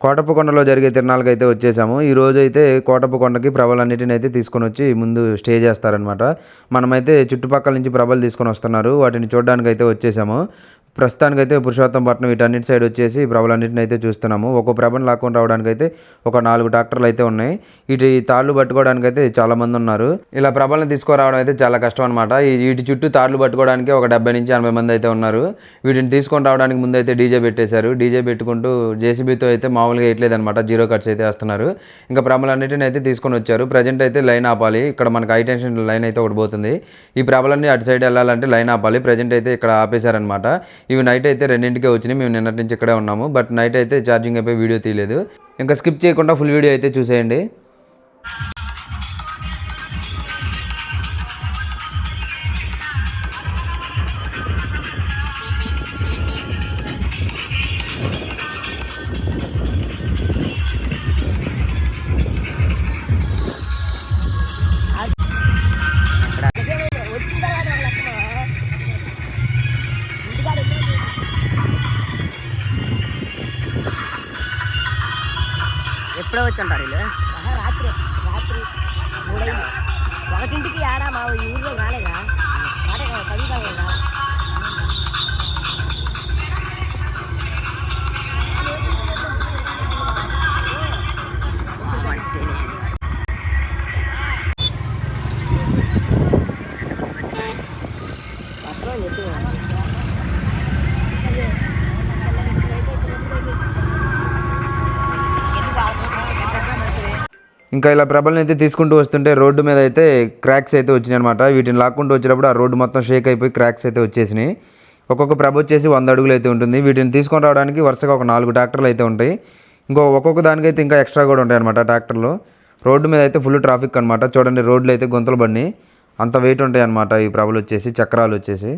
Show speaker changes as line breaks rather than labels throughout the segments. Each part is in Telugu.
కోటప్పకొండలో జరిగే తిరునాళ్ళకైతే వచ్చేసాము. ఈరోజైతే కోటప్పకొండకి ప్రభలన్నిటినైతే తీసుకొనొచ్చి ముందు స్టే చేస్తారనమాట. మనమైతే చుట్టుపక్కల నుంచి ప్రభలు తీసుకొనొస్తున్నారు. వాటిని చూడడానికైతే వచ్చేసాము. ప్రస్తుతానికైతే పురుషోత్తంపట్నం వీటన్నిటి సైడ్ వచ్చేసి ప్రభలన్నిటిని అయితే చూస్తున్నాము. ఒక్కో ప్రభను లాక్కొని రావడానికైతే ఒక 4 ట్రాక్టర్లు అయితే ఉన్నాయి. వీటి తాళ్ళు పట్టుకోవడానికైతే చాలామంది ఉన్నారు. ఇలా ప్రభలను తీసుకురావడం అయితే చాలా కష్టం అనమాట. వీటి చుట్టూ తాళ్ళు పట్టుకోవడానికి ఒక 70 నుంచి 80 మంది అయితే ఉన్నారు. వీటిని తీసుకొని రావడానికి ముందు అయితే డీజే పెట్టేశారు. డీజే పెట్టుకుంటూ జేసీబీతో అయితే మామూలుగా వేయట్లేదనమాట. 0 కట్స్ అయితే వేస్తున్నారు. ఇంకా ప్రభలన్నిటిని అయితే తీసుకొని వచ్చారు. ప్రజెంట్ అయితే లైన్ ఆపాలి. ఇక్కడ మనకు హై టెన్షన్ లైన్ అయితే ఒకటి పోతుంది. ఈ ప్రభలన్నీ అటు సైడ్ వెళ్ళాలంటే లైన్ ఆపాలి. ప్రజెంట్ అయితే ఇక్కడ ఆపేశారనమాట. ఇవి నైట్ అయితే 2ంటికే వచ్చినాయి. మేము నిన్నటి నుంచి ఇక్కడే ఉన్నాము. బట్ నైట్ అయితే ఛార్జింగ్ అయిపోయి వీడియో తీయలేదు. ఇంకా స్కిప్ చేయకుండా ఫుల్ వీడియో అయితే చూసేయండి.
ఎప్పుడో వచ్చుంటారు వీళ్ళు. రాత్రి 1ంటికి ఆడా మా ఊళ్ళో రాలేదా 10 కాలేదా.
ఇంకా ఇలా ప్రభలను అయితే తీసుకుంటూ వస్తుంటే రోడ్డు మీద అయితే క్రాక్స్ అయితే వచ్చినాయి అనమాట. వీటిని లాక్కుంటూ వచ్చేటప్పుడు ఆ రోడ్డు మొత్తం షేక్ అయిపోయి క్రాక్స్ అయితే వచ్చేసినాయి. ఒక్కొక్క ప్రభ వచ్చేసి 100 అడుగులు అయితే ఉంటుంది. వీటిని తీసుకొని రావడానికి వరుసగా ఒక 4 ట్రాక్టర్లు అయితే ఉంటాయి. ఒక్కొక్క దానికైతే ఇంకా ఎక్స్ట్రా కూడా ఉంటాయి అనమాట ట్రాక్టర్లు. రోడ్డు మీద అయితే ఫుల్ ట్రాఫిక్ అనమాట. చూడండి రోడ్లు అయితే గుంతలు పడినాయి. అంత వెయిట్ ఉంటాయి అనమాట ఈ ప్రభలు వచ్చేసి, చక్రాలు వచ్చేసి.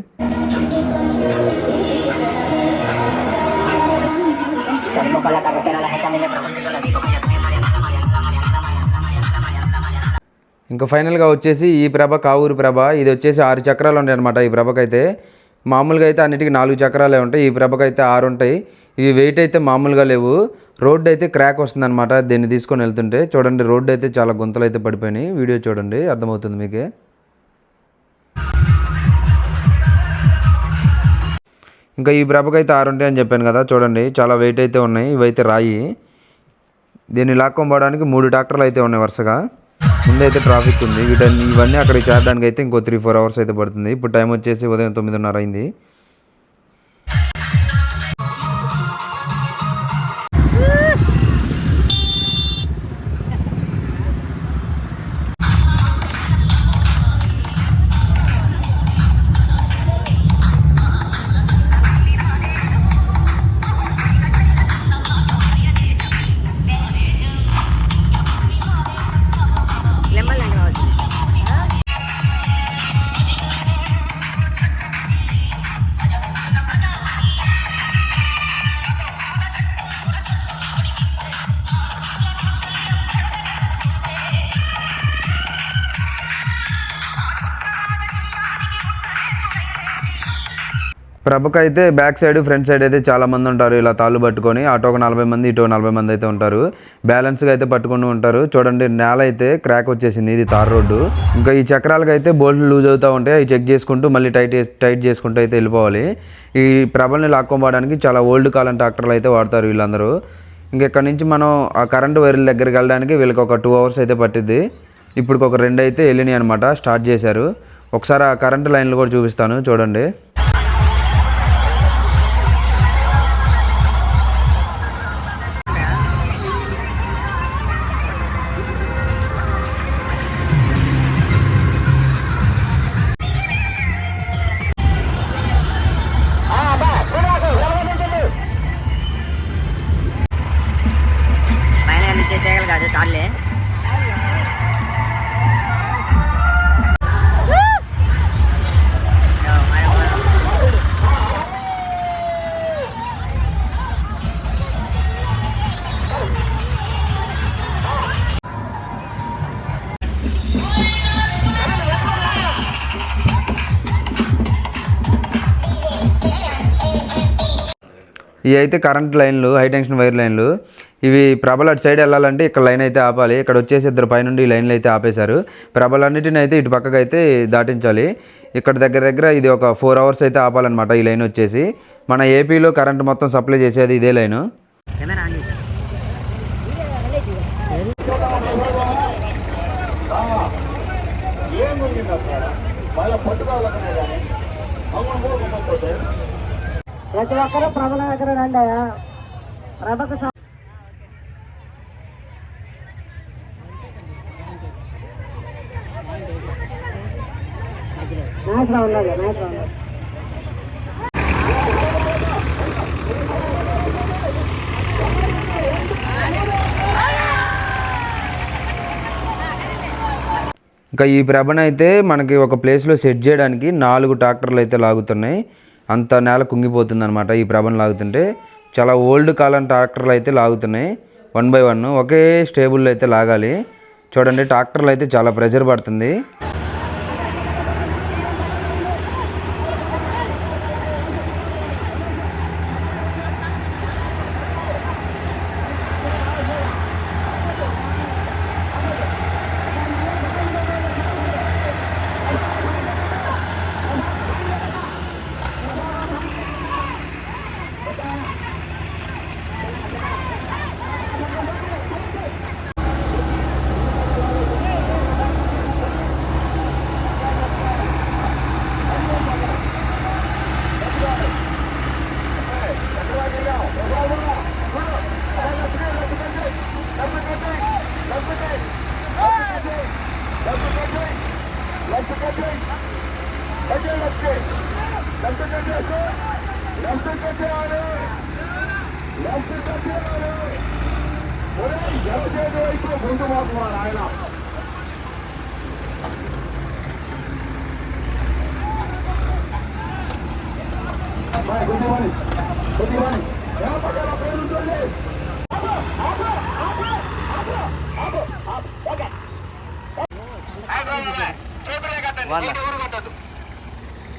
ఇంకా ఫైనల్గా వచ్చేసి ఈ ప్రభ కావూరు ప్రభ. ఇది వచ్చేసి 6 చక్రాలు ఉంటాయి అనమాట. ఈ ప్రభకైతే మామూలుగా అయితే అన్నిటికీ 4 చక్రాలే ఉంటాయి. ఈ ప్రభకైతే 6 ఉంటాయి. ఇవి వెయిట్ అయితే మామూలుగా లేవు. రోడ్డు అయితే క్రాక్ వస్తుందన్నమాట దీన్ని తీసుకొని వెళ్తుంటే. చూడండి రోడ్డు అయితే చాలా గుంతలు అయితే పడిపోయినాయి. వీడియో చూడండి అర్థమవుతుంది మీకే. ఇంకా ఈ ప్రభకైతే 6 ఉంటాయి అని చెప్పాను కదా. చూడండి చాలా వెయిట్ అయితే ఉన్నాయి. ఇవైతే రాయి. దీన్ని లాక్కోవడానికి 3 ట్రాక్టర్లు అయితే ఉన్నాయి వరుసగా. ముందైతే ట్రాఫిక్ ఉంది. ఇవన్నీ అక్కడికి చేరడానికి అయితే ఇంకో 3-4 అవర్స్ అయితే పడుతుంది. ఇప్పుడు టైం వచ్చేసి ఉదయం 9:30 అయింది. ప్రభకైతే బ్యాక్ సైడ్ ఫ్రంట్ సైడ్ అయితే చాలా మంది ఉంటారు. ఇలా తాళ్ళు పట్టుకొని అటు ఒక 40 మంది ఇటు 40 మంది అయితే ఉంటారు. బ్యాలెన్స్గా అయితే పట్టుకుని ఉంటారు. చూడండి నేల అయితే క్రాక్ వచ్చేసింది. ఇది తార్ రోడ్డు. ఇంకా ఈ చక్రాలకు అయితే బోల్ట్లు లూజ్ అవుతూ ఉంటాయి. అవి చెక్ చేసుకుంటూ మళ్ళీ టైట్ చేసుకుంటూ అయితే వెళ్ళిపోవాలి. ఈ ప్రభల్ని లాక్కోవడానికి చాలా ఓల్డ్ కాలం ట్రాక్టర్లు అయితే వాడతారు వీళ్ళందరూ. ఇంకెక్కడి నుంచి మనం ఆ కరెంటు వైర్ల దగ్గరికి వెళ్ళడానికి వీళ్ళకి ఒక 2 అవర్స్ అయితే పట్టిద్ది. ఇప్పుడు ఒక 2 అయితే వెళ్ళినాయి అనమాట. స్టార్ట్ చేశారు. ఒకసారి ఆ కరెంటు లైన్లు కూడా చూపిస్తాను చూడండి.
కాదు తాళ్ళే.
ఇవి అయితే కరెంట్ లైన్లు, హై టెన్షన్ వైర్ లైన్లు. ఇవి ప్రభలు అటు సైడ్ వెళ్ళాలంటే ఇక్కడ లైన్ అయితే ఆపాలి. ఇక్కడ వచ్చేసి ఇద్దరు పైనుండి ఈ లైన్లు అయితే ఆపేశారు. ప్రభలన్నిటిని అయితే ఇటు పక్కకు అయితే దాటించాలి. ఇక్కడ దగ్గర ఇది ఒక 4 hours అయితే ఆపాలన్నమాట. ఈ లైన్ వచ్చేసి మన ఏపీలో కరెంట్ మొత్తం సప్లై చేసేది ఇదే లైను.
కెమెరా ఆన్ చేశాను. ప్రతి ఒక్కరూ ప్రభల దగ్గర రండి. ప్రభకు నాశనం ఉన్నది, నాశనం ఉన్నది.
ఇంకా ఈ ప్రభను అయితే మనకి ఒక ప్లేస్లో సెట్ చేయడానికి 4 ట్రాక్టర్లు అయితే లాగుతున్నాయి. అంత నేల కుంగిపోతుంది అనమాట ఈ ప్రభను లాగుతుంటే. చాలా ఓల్డ్ కాలం ట్రాక్టర్లు అయితే లాగుతున్నాయి. 1 by 1 ఒకే స్టేబుల్లో అయితే లాగాలి. చూడండి ట్రాక్టర్లు అయితే చాలా ప్రెషర్ పడుతుంది.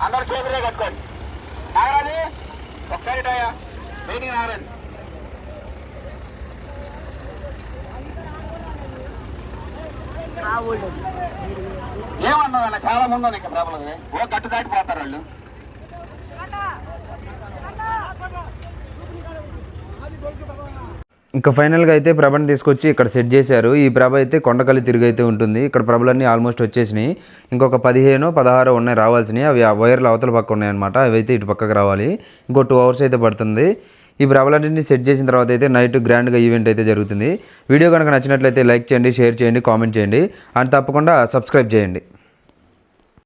అందరు చేతులే కట్టుకోండి. నాగరాజు ఒకసారి వెయిటింగ్ నాగరాజు. ఏమన్నదన్న చాలా ముందు ఉంది ఇంకా ప్రభలు. ఓ గట్టు దాటిపోతారు వాళ్ళు.
ఇంకా ఫైనల్గా అయితే ప్రభని తీసుకొచ్చి ఇక్కడ సెట్ చేశారు. ఈ ప్రభ అయితే కొండకల్లి తిరిగి అయితే ఉంటుంది. ఇక్కడ ప్రభలన్నీ ఆల్మోస్ట్ వచ్చేసినాయి. ఇంకొక 15-16 ఉన్నాయి రావాల్సినవి. అవి ఆ వైర్లు అవతల పక్క ఉన్నాయన్నమాట. అవి అయితే ఇటు పక్కకు రావాలి. ఇంకో 2 hours అయితే పడుతుంది. ఈ ప్రభలన్నింటినీ సెట్ చేసిన తర్వాత అయితే నైట్ గ్రాండ్గా ఈవెంట్ అయితే జరుగుతుంది. వీడియో కనుక నచ్చినట్లయితే లైక్ చేయండి, షేర్ చేయండి, కామెంట్ చేయండి అండ్ తప్పకుండా సబ్స్క్రైబ్ చేయండి.